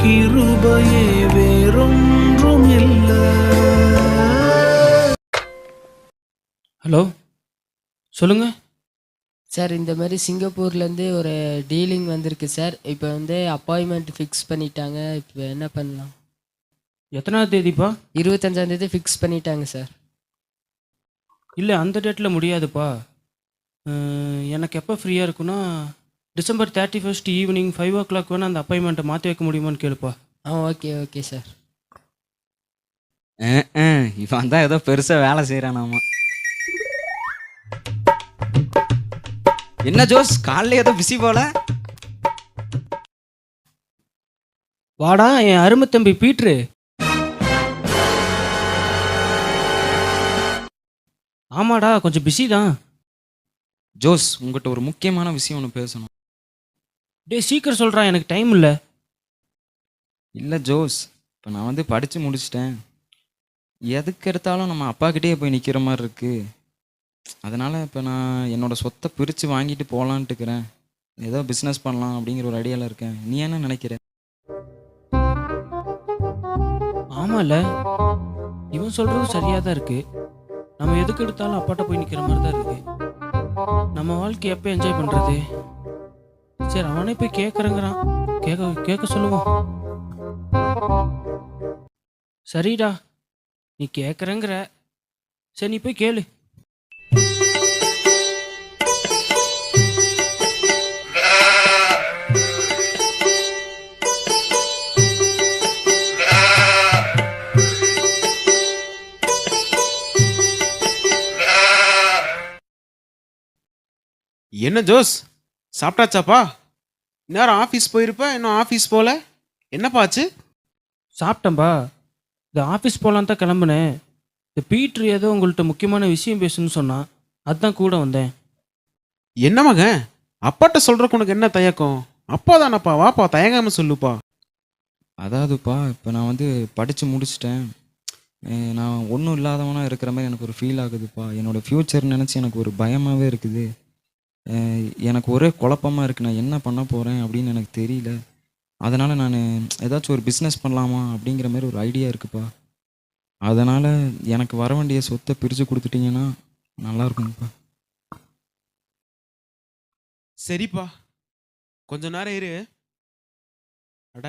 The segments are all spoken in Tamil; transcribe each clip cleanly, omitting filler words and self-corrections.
கிருபையே வேறொன்றும் இல்லை. ஹலோ, சொல்லுங்க சார். இந்த மாதிரி சிங்கப்பூர்லேருந்து ஒரு டீலிங் வந்திருக்கு சார். இப்போ அப்பாயின்மெண்ட் ஃபிக்ஸ் பண்ணிட்டாங்க. இப்போ என்ன பண்ணலாம்? எத்தனாவது தேதிப்பா? 25ஆம் தேதி ஃபிக்ஸ் பண்ணிட்டாங்க சார். இல்லை, அந்த டேட்டில் முடியாதுப்பா. எனக்கு எப்போ ஃப்ரீயாக இருக்குன்னா December 31 ஈவினிங் 5 o'clock வேணால் அந்த அப்பாயின்மெண்ட்டை மாற்றி வைக்க முடியுமான்னு கேளுப்பா. Okay okay sir. இவன் தான் ஏதோ பெருசாக வேலை செய்கிறானாமா. என்ன ஜோஸ், காலைல ஏதோ பிஸி போல? வாடா என் அருமை தம்பி பீட்ரு. ஆமாடா, கொஞ்சம் பிஸி தான். ஜோஸ், உங்கள்கிட்ட ஒரு முக்கியமான விஷயம் ஒன்று பேசணும். சீக்கிரம் சொல்கிறா, எனக்கு டைம் இல்லை. இல்லை ஜோஸ், இப்போ நான் படித்து முடிச்சிட்டேன். எதுக்கு எடுத்தாலும் நம்ம அப்பாக்கிட்டே போய் நிற்கிற மாதிரி இருக்குது. அதனால் இப்போ நான் என்னோடய சொத்தை பிரித்து வாங்கிட்டு போகலான்ட்டு இருக்கிறேன். ஏதோ பிஸ்னஸ் பண்ணலாம் அப்படிங்கிற ஒரு ஐடியாவில் இருக்கேன். நீ என்ன நினைக்கிற? ஆமாம்ல, இவன் சொல்கிறது சரியாக தான் இருக்குது. நம்ம எதுக்கு எடுத்தாலும் அப்பாட்ட போய் நிற்கிற மாதிரி தான் இருக்குது. நம்ம வாழ்க்கை எப்போ என்ஜாய் பண்ணுறது? சரி, அவனே போய் கேட்குறேங்கிறான். கேட்க சொல்லுவோம். சரிடா, நீ கேட்குறேங்கிற. சரி, நீ போய் கேளு. என்ன ஜோஸ், சாப்பிட்டாச்சாப்பா? நேரம் ஆஃபீஸ் போயிருப்ப, இன்னும் ஆஃபீஸ் போல. என்னப்பா ஆச்சு? சாப்பிட்டேன்பா. இந்த ஆஃபீஸ் போகலான் தான் கிளம்புனேன். இந்த பீட்ரு ஏதோ உங்கள்கிட்ட முக்கியமான விஷயம் பேசணும்னு சொன்னான். அதுதான் கூட வந்தேன். என்ன மகன், அப்பாட்ட சொல்றக்கு உனக்கு என்ன தயக்கம்? அப்பா தானப்பா, வாப்பா, தயங்காம சொல்லுப்பா. அதாவதுப்பா, இப்போ நான் படித்து முடிச்சிட்டேன். நான் ஒன்றும் இல்லாதவனாக இருக்கிற மாதிரி எனக்கு ஒரு ஃபீல் ஆகுதுப்பா. என்னோடய ஃப்யூச்சர் நினச்சி எனக்கு ஒரு பயமாகவே இருக்குது. எனக்கு ஒரே குழப்பமாக இருக்குது. நான் என்ன பண்ண போகிறேன் அப்படின்னு எனக்கு தெரியல. அதனால் நான் ஏதாச்சும் ஒரு பிஸ்னஸ் பண்ணலாமா அப்படிங்கிற மாதிரி ஒரு ஐடியா இருக்குப்பா. அதனால் எனக்கு வர வேண்டிய சொத்தை பிரித்து கொடுத்துட்டிங்கன்னா நல்லா இருக்குங்கப்பா. சரிப்பா, கொஞ்ச நேரம் இரு. அட,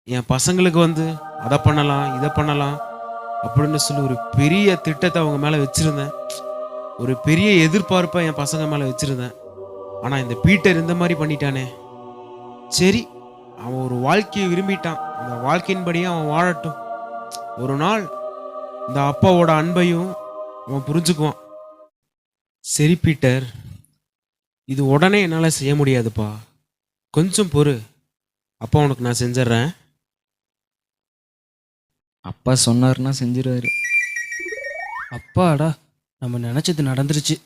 என் பசங்களுக்கு அதை பண்ணலாம் இதை பண்ணலாம் அப்படின்னு சொல்லி ஒரு பெரிய திட்டத்தை அவங்க மேலே வச்சுருந்தேன். ஒரு பெரிய எதிர்பார்ப்பை என் பசங்க மேலே வச்சுருந்தேன். ஆனால் இந்த பீட்டர் இந்த மாதிரி பண்ணிட்டானே. சரி, அவன் ஒரு வாழ்க்கையை விரும்பிட்டான். அந்த வாழ்க்கையின்படியே அவன் வாழட்டும். ஒரு நாள் இந்த அப்பாவோட அன்பையும் அவன் புரிஞ்சுக்குவான். சரி பீட்டர், இது உடனே என்னால் செய்ய முடியாதுப்பா. கொஞ்சம் பொறு, அப்பா உனக்கு நான் செஞ்சிடறேன். அப்பா சொன்னார்னா செஞ்சிருவாரு. அப்பாடா, நம்ம நினச்சது நடந்துருச்சு.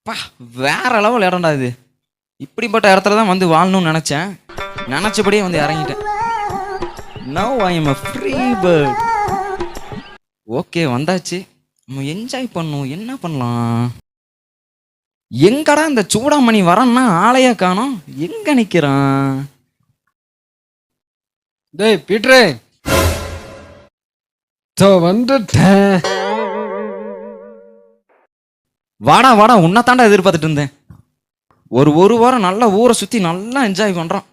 பா வேற லெவல் இடம்டா இது. இப்படிப்பட்ட இடத்துல தான் வந்து வாழணும்னு நினச்சேன். நினச்சபடியே வந்து இறங்கிட்டேன். Now I am a free bird. Okay வந்தாச்சு. நம்ம என்ஜாய் பண்ணணும். என்ன பண்ணலாம்? எங்கடா இந்த சூடாமணி வரன்னா ஆளையா காணோம். எங்க நிக்கிறான்? டேய் பீட்ரே, வந்துட்டேன். வாடா வாடா, உன்னை தாண்டா எதிர்பார்த்துட்டு இருந்தேன். ஒரு வாரம் நல்லா ஊரை சுத்தி நல்லா என்ஜாய் பண்றோம்.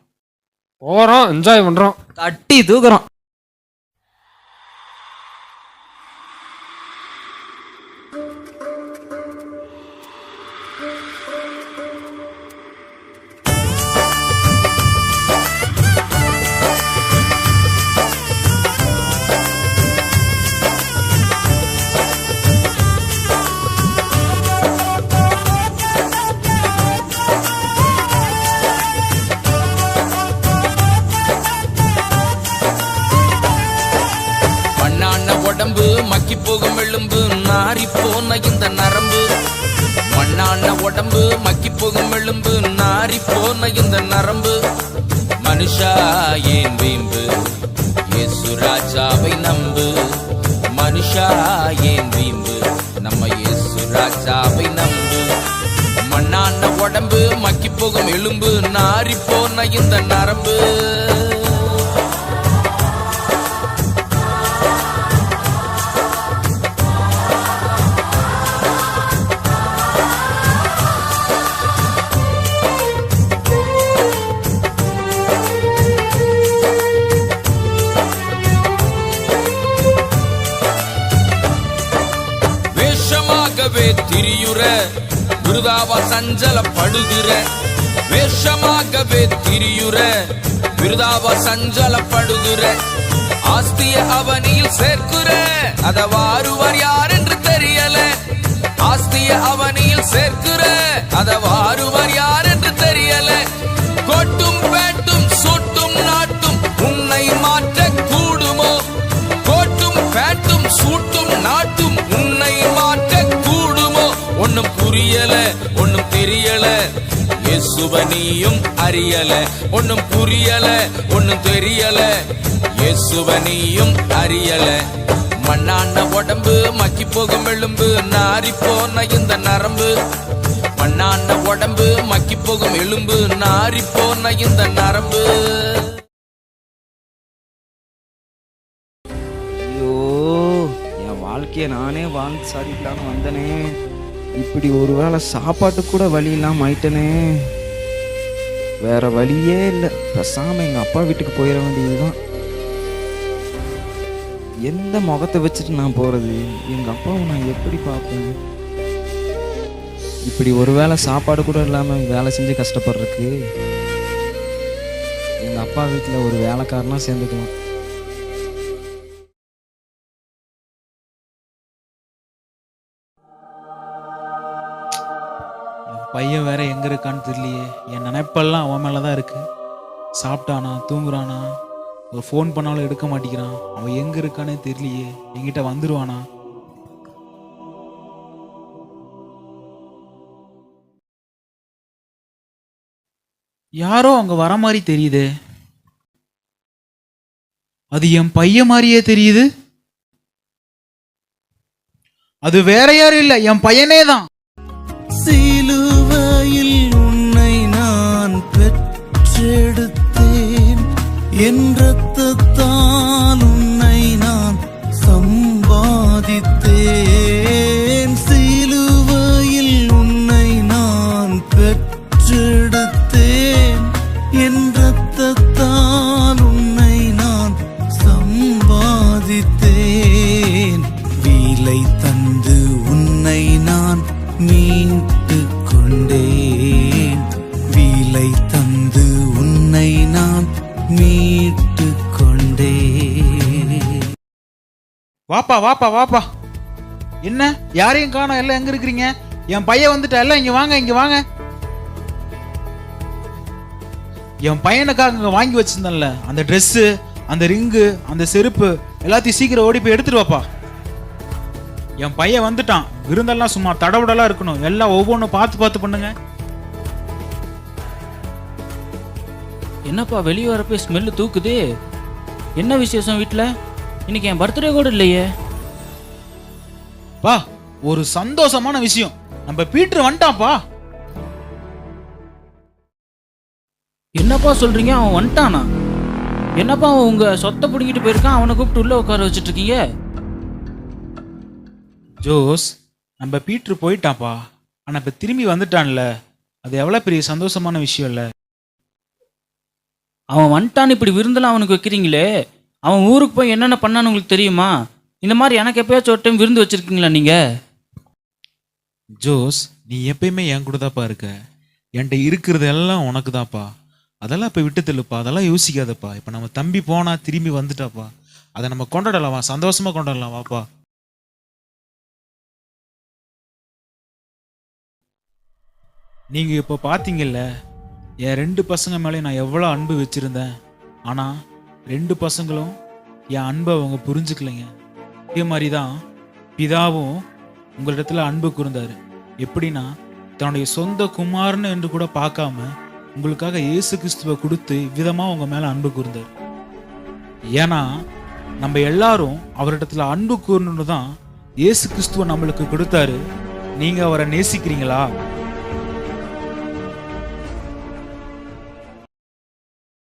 போறோம், என்ஜாய் பண்றோம், தட்டி தூக்குறோம். உடம்பு மக்கி போகும் எலும்பு நாரி போன இந்த நரம்பு. மண்ணான உடம்பு மக்கி போகும் எலும்பு நாரி போன இந்த நரம்பு. மனுஷா ஏன் வீம்பு, இயேசு ராஜாவை நம்பு. மனுஷா ஏன் வீம்பு, நம்ம இயேசு ராஜாவை நம்பு. மண்ணான உடம்பு மக்கி போகும் எலும்பு நாரி போன இந்த நரம்பு. திரியுற விருதாவா சஞ்சலப்படுகிற, வேஷமாகவே திரியுற விருதாவா சஞ்சலப்படுகிற. ஆஸ்திய அவனியில் சேர்க்குற, அத வாருவர் யார் என்று தெரியல. ஆஸ்திய அவனியில் சேர்க்குற, அத வாருவர் யார் என்று தெரியல. கொட்டும் பேட்டும் சூட்டும் நாட்டும் உன்னை மாற்ற கூடுமோ? கோட்டும் பேட்டும் சூட்டும் நாட்டும் உன்னை மாற்ற கூடுமோ? ஒன்னும் புரியல, ஒன்னும் தெரியல, இயேசுவை நீயும் அறியல. ஒன்னும் புரியல, ஒன்னும் தெரியல, இயேசுவை நீயும் அறியல. மண்ணான உடம்பு மக்கி போகும் எலும்பு நாரி போன இந்த நரம்பு. மண்ணான உடம்பு மக்கி போகும் எலும்பு நாரி போன இந்த நரம்பு. ஐயோ, என் வாழ்க்கையை நானே வாழ்ந்து சாதிக்கலான்னு வந்தனே. இப்படி ஒரு வேளை சாப்பாட்டு கூட வழி இல்லாமல் ஆயிட்டனே. வேற வழியே இல்லை. பேசாம எங்க அப்பா வீட்டுக்கு போயிட வேண்டியதுதான். எந்த முகத்தை வச்சுட்டு நான் போறது? எங்க அப்பாவை நான் எப்படி பார்ப்பேன்? இப்படி ஒரு வேளை சாப்பாடு கூட இல்லாம வேலை செஞ்சு கஷ்டப்படுறதுக்கு எங்க அப்பா வீட்டில் ஒரு வேலைக்காரனா சேர்ந்துக்கலாம். பையன் வேற எங்க இருக்கான்னு தெரியலையே. என் நினைப்பெல்லாம் அவன் மேலதான் இருக்கு. சாப்பிட்டானா, தூங்குறானா, ஒரு ஃபோன் பண்ணாலும் எடுக்க மாட்டேங்கிறான். அவன் எங்க இருக்கானே தெரியலையே. என்கிட்ட வந்துருவானா? யாரோ அங்க வர மாதிரி தெரியுதே. அது என் பையன் மாதிரியே தெரியுது. அது வேற யாரும் இல்ல, என் பையனே தான். சிலுவையில் உன்னை நான் பெற்றெடுத்தேன், என் இரத்தத்தால் உன்னை நான் சம்பாதித்தேன். சிலுவையில் உன்னை நான் பெற்றெடுத்தேன், என் இரத்தத்தால் உன்னை நான் சம்பாதித்தேன். விலை தந்து உன்னை நான் மீட்டு கொண்டேன், விலை தந்து உன்னை நான் மீட்டு கொண்டேன். வாப்பா வாப்பா வாப்பா. என்ன யாரையும் காணோம், எல்லாம் எங்க இருக்கிறீங்க? என் பையன் வந்துட்டா, எல்லாம் இங்க வாங்க, இங்க வாங்க. என் பையனுக்காக இங்க வாங்கி வச்சிருந்தேன்ல அந்த ட்ரெஸ்ஸு, அந்த ரிங்கு, அந்த செருப்பு எல்லாத்தையும் சீக்கிரம் ஓடி போய் எடுத்துட்டு வாப்பா. என் பையன் வந்துட்டான். விருந்தெல்லாம் சும்மா தடவுடலாம் இருக்கணும். எல்லாம் ஒவ்வொன்றும் பார்த்து பார்த்து பண்ணுங்க. என்னப்பா வெளியே வரப்போ ஸ்மெல்லு தூக்குது? என்ன விசேஷம் வீட்டில்? இன்னைக்கு என் பர்த்டே கூட இல்லையே. பா, ஒரு சந்தோஷமான விஷயம். நம்ம பீட்டர் வந்துட்டான்ப்பா. என்னப்பா சொல்றீங்க? அவன் வந்துட்டானா? என்னப்பா அவன் உங்க சொத்தை பிடிங்கிட்டு போயிருக்கான், அவனை கூப்பிட்டு உள்ள உட்கார வச்சுட்டு இருக்கீங்க? ஜோஸ், நம்ம பீட்டர் போயிட்டான்ப்பா. ஆனா இப்ப திரும்பி வந்துட்டான்ல, அது எவ்வளவு பெரிய சந்தோஷமான விஷயம் இல்ல? அவன் வந்துட்டான்னு இப்படி விருந்தெல்லாம் அவனுக்கு வைக்கிறீங்களே, அவன் ஊருக்கு போய் என்னென்ன பண்ணான்னு உங்களுக்கு தெரியுமா? இந்த மாதிரி எனக்கு எப்பயாச்சும் ஒரு டைம் விருந்து வச்சிருக்கீங்களா நீங்க? ஜோஸ், நீ எப்பயுமே என் கூட தான்ப்பா இருக்க. என்கிட்ட இருக்கிறது எல்லாம் உனக்கு தான்ப்பா. அதெல்லாம் இப்ப விட்டு தெல்லுப்பா. அதெல்லாம் யோசிக்காதப்பா. இப்ப நம்ம தம்பி போனா திரும்பி வந்துட்டாப்பா. அதை நம்ம கொண்டாடலாம், சந்தோஷமா கொண்டாடலாம். வாப்பா. நீங்க இப்போ பாத்தீங்கல்ல, என் 2 பசங்க மேலே நான் எவ்வளோ அன்பு வச்சிருந்தேன். ஆனா 2 பசங்களும் என் அன்பை அவங்க புரிஞ்சுக்கலைங்க. இதே மாதிரி தான் பிதாவும் உங்களிடத்துல அன்பு கூர்ந்தாரு. எப்படின்னா, தன்னுடைய சொந்த குமாரன்னு என்று கூட பார்க்காம உங்களுக்காக இயேசு கிறிஸ்துவை கொடுத்து விதமா உங்க மேல அன்பு கூர்ந்தார். ஏன்னா நம்ம எல்லாரும் அவரிடத்துல அன்பு கூறணும்னு தான் இயேசு கிறிஸ்துவை நம்மளுக்கு கொடுத்தாரு. நீங்க அவரை நேசிக்கிறீங்களா?